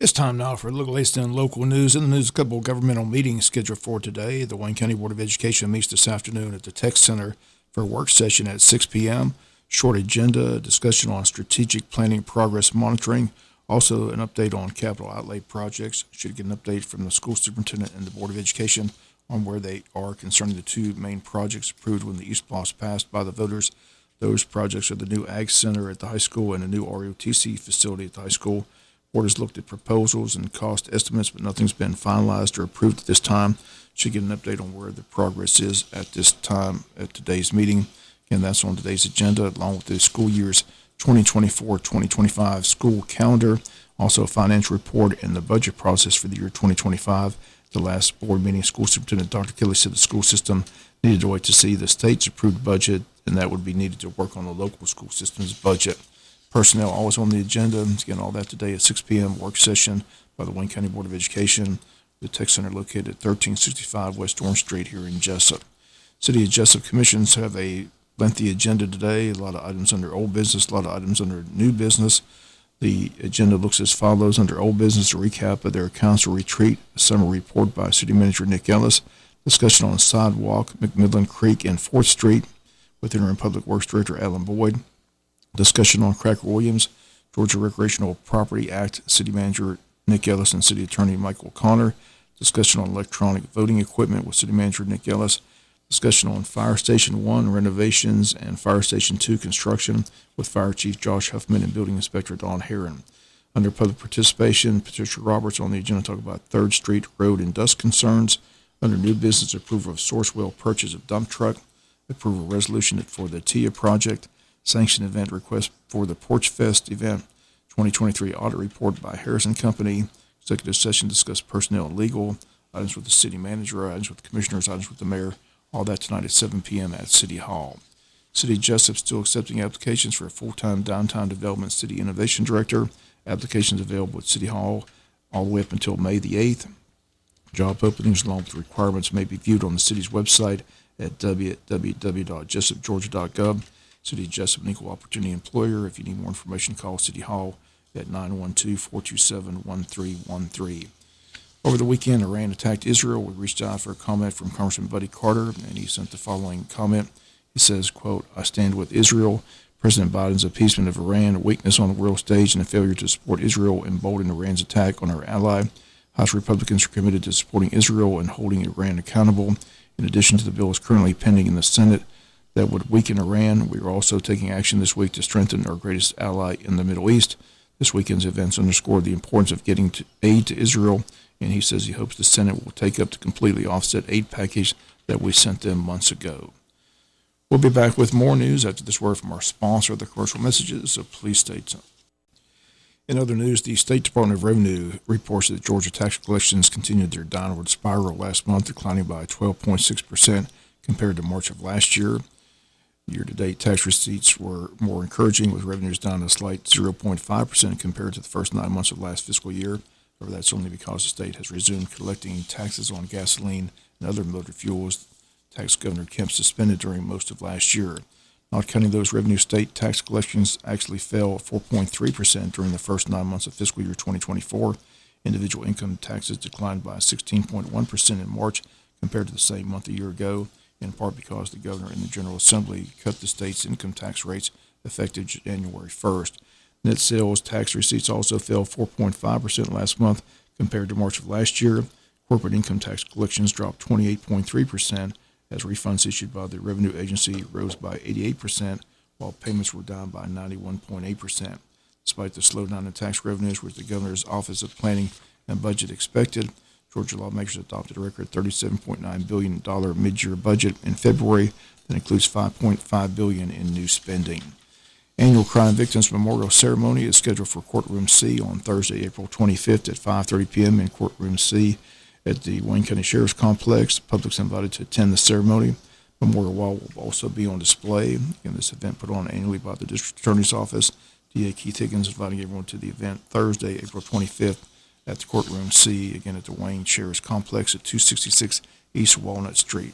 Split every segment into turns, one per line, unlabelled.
It's time now for a look latest in local news. In the news, a couple of governmental meetings scheduled for today. The Wayne County Board of Education meets this afternoon at the Tech Center for a work session at 6 p.m. Short agenda, discussion on strategic planning progress monitoring, also an update on capital outlay projects. Should get an update from the school superintendent and the Board of Education on where they are concerning the two main projects approved when the East Loss passed by the voters. Those projects are the new Ag Center at the high school and the new ROTC facility at the high school. Board has looked at proposals and cost estimates, but nothing's been finalized or approved at this time. Should get an update on where the progress is at this time at today's meeting. Again, that's on today's agenda, along with the school year's 2024-2025 school calendar, also a financial report and the budget process for the year 2025. The last board meeting, School Superintendent Dr. Kelly said the school system needed to wait to see the state's approved budget, and that would be needed to work on the local school system's budget. Personnel always on the agenda. Again, all that today at 6 p.m. work session by the Wayne County Board of Education, the Tech Center located at 1365 West Orange Street here in Jesup. City of Jesup commissions have a lengthy agenda today. A lot of items under old business, a lot of items under new business. The agenda looks as follows. Under old business, a recap of their council retreat, a summary report by City Manager Nick Ellis, discussion on sidewalk, McMillan Creek and 4th Street with Interim Public Works Director Alan Boyd. Discussion on Cracker Williams, Georgia Recreational Property Act, City Manager Nick Ellis and City Attorney Michael Connor. Discussion on electronic voting equipment with City Manager Nick Ellis. Discussion on Fire Station 1 renovations and Fire Station 2 construction with Fire Chief Josh Huffman and Building Inspector Don Herron. Under public participation, Patricia Roberts on the agenda to talk about 3rd Street road and dust concerns. Under new business, approval of Sourcewell purchase of dump truck. Approval resolution for the TIA project. Sanction event request for the Porch Fest event, 2023 audit report by Harrison Company, executive session discuss personnel and legal, items with the city manager, items with the commissioners, items with the mayor, all that tonight at 7 p.m. at City Hall. City of Jesup still accepting applications for a full-time downtown development city innovation director. Applications available at City Hall all the way up until May the 8th. Job openings along with requirements may be viewed on the city's website at www.jesupgeorgia.gov. City of Jesup, an equal opportunity employer. If you need more information, call City Hall at 912-427-1313. Over the weekend, Iran attacked Israel. We reached out for a comment from Congressman Buddy Carter, and he sent the following comment. He says, quote, I stand with Israel. President Biden's appeasement of Iran, weakness on the world stage, and a failure to support Israel emboldened Iran's attack on our ally. House Republicans are committed to supporting Israel and holding Iran accountable. In addition to the bill is currently pending in the Senate that would weaken Iran. We are also taking action this week to strengthen our greatest ally in the Middle East. This weekend's events underscore the importance of getting aid to Israel, and he says he hopes the Senate will take up the completely offset aid package that we sent them months ago. We'll be back with more news after this word from our sponsor, the commercial messages, so please stay tuned. In other news, the State Department of Revenue reports that Georgia tax collections continued their downward spiral last month, declining by 12.6% compared to March of last year. Year-to-date tax receipts were more encouraging, with revenues down a slight 0.5% compared to the first 9 months of last fiscal year. However, that's only because the state has resumed collecting taxes on gasoline and other motor fuels. Tax Governor Kemp suspended during most of last year. Not counting those revenue, state tax collections actually fell 4.3% during the first 9 months of fiscal year 2024. Individual income taxes declined by 16.1% in March compared to the same month a year ago, in part because the governor and the General Assembly cut the state's income tax rates effective January 1st. Net sales tax receipts also fell 4.5% last month compared to March of last year. Corporate income tax collections dropped 28.3% as refunds issued by the Revenue Agency rose by 88%, while payments were down by 91.8%. Despite the slowdown in tax revenues, which the governor's Office of Planning and Budget expected, Georgia lawmakers adopted a record $37.9 billion mid-year budget in February that includes $5.5 billion in new spending. Annual Crime Victims Memorial Ceremony is scheduled for Courtroom C on Thursday, April 25th at 5:30 p.m. in Courtroom C at the Wayne County Sheriff's Complex. The public's invited to attend the ceremony. Memorial Wall will also be on display. Again, this event put on annually by the District Attorney's Office. DA Keith Higgins inviting everyone to the event Thursday, April 25th at the Courtroom C, again at the Wayne Sheriff's Complex at 266 East Walnut Street.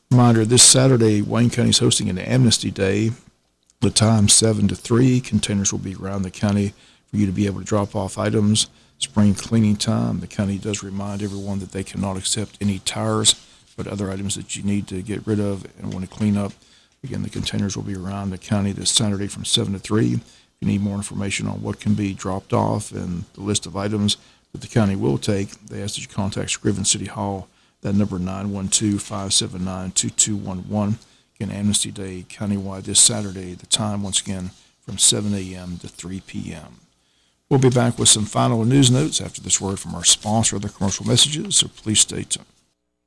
Reminder, this Saturday, Wayne County is hosting an Amnesty Day. The time 7 to 3. Containers will be around the county for you to be able to drop off items. spring cleaning time. The county does remind everyone that they cannot accept any tires, but other items that you need to get rid of and want to clean up. Again, the containers will be around the county this Saturday from 7 to 3. If you need more information on what can be dropped off and the list of items that the county will take, they ask that you contact Scriven City Hall. That number 912-579-2211. Again, Amnesty Day countywide this Saturday. The time, once again, from 7 a.m. to 3 p.m. We'll be back with some final news notes after this word from our sponsor of the commercial messages, so please stay tuned.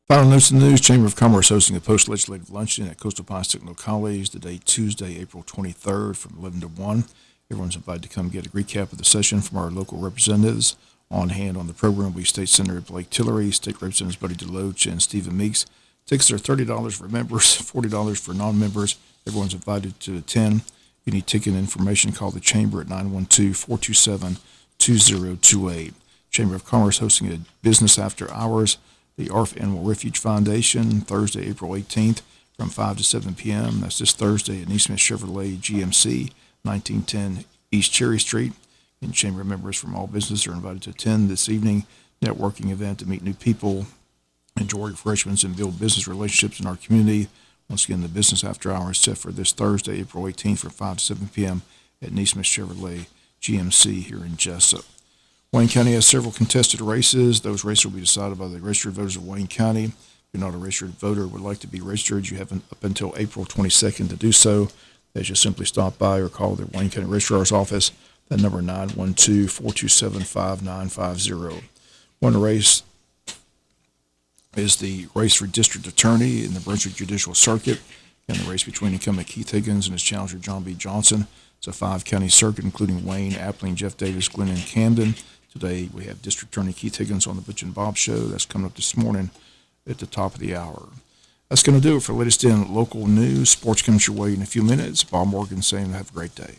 Final notes in the news: Chamber of Commerce hosting a post-legislative luncheon at Coastal Pines Technical College today, Tuesday, April 23rd from 11 to 1. Everyone's invited to come get a recap of the session from our local representatives. On hand on the program will be State Senator Blake Tillery, State Representatives Buddy DeLoach, and Stephen Meeks. Tickets are $30 for members, $40 for non-members. Everyone's invited to attend. If you need ticket information, call the Chamber at 912-427-2028. Chamber of Commerce hosting a business after hours. The ARF Animal Refuge Foundation, Thursday, April 18th from 5 to 7 p.m. That's this Thursday at Neesmith Chevrolet GMC, 1910 East Cherry Street. And Chamber members from all businesses are invited to attend this evening networking event to meet new people, enjoy refreshments, and build business relationships in our community. Once again, the business after hours set for this Thursday, April 18th from 5 to 7 p.m. at Neesmith Chevrolet GMC here in Jesup. Wayne County has several contested races. Those races will be decided by the registered voters of Wayne County. If you're not a registered voter or would like to be registered, you have up until April 22nd to do so. They just simply stop by or call the Wayne County Registrar's Office. That number 912-427-5950. One race is the race for district attorney in the Brunswick Judicial Circuit, and the race between incumbent Keith Higgins and his challenger John B. Johnson. It's a 5-county circuit, including Wayne, Appling, Jeff Davis, Glenn, and Camden. Today we have District Attorney Keith Higgins on the Butch and Bob Show. That's coming up this morning at the top of the hour. That's going to do it for latest in local news. Sports comes your way in a few minutes. Bob Morgan saying have a great day.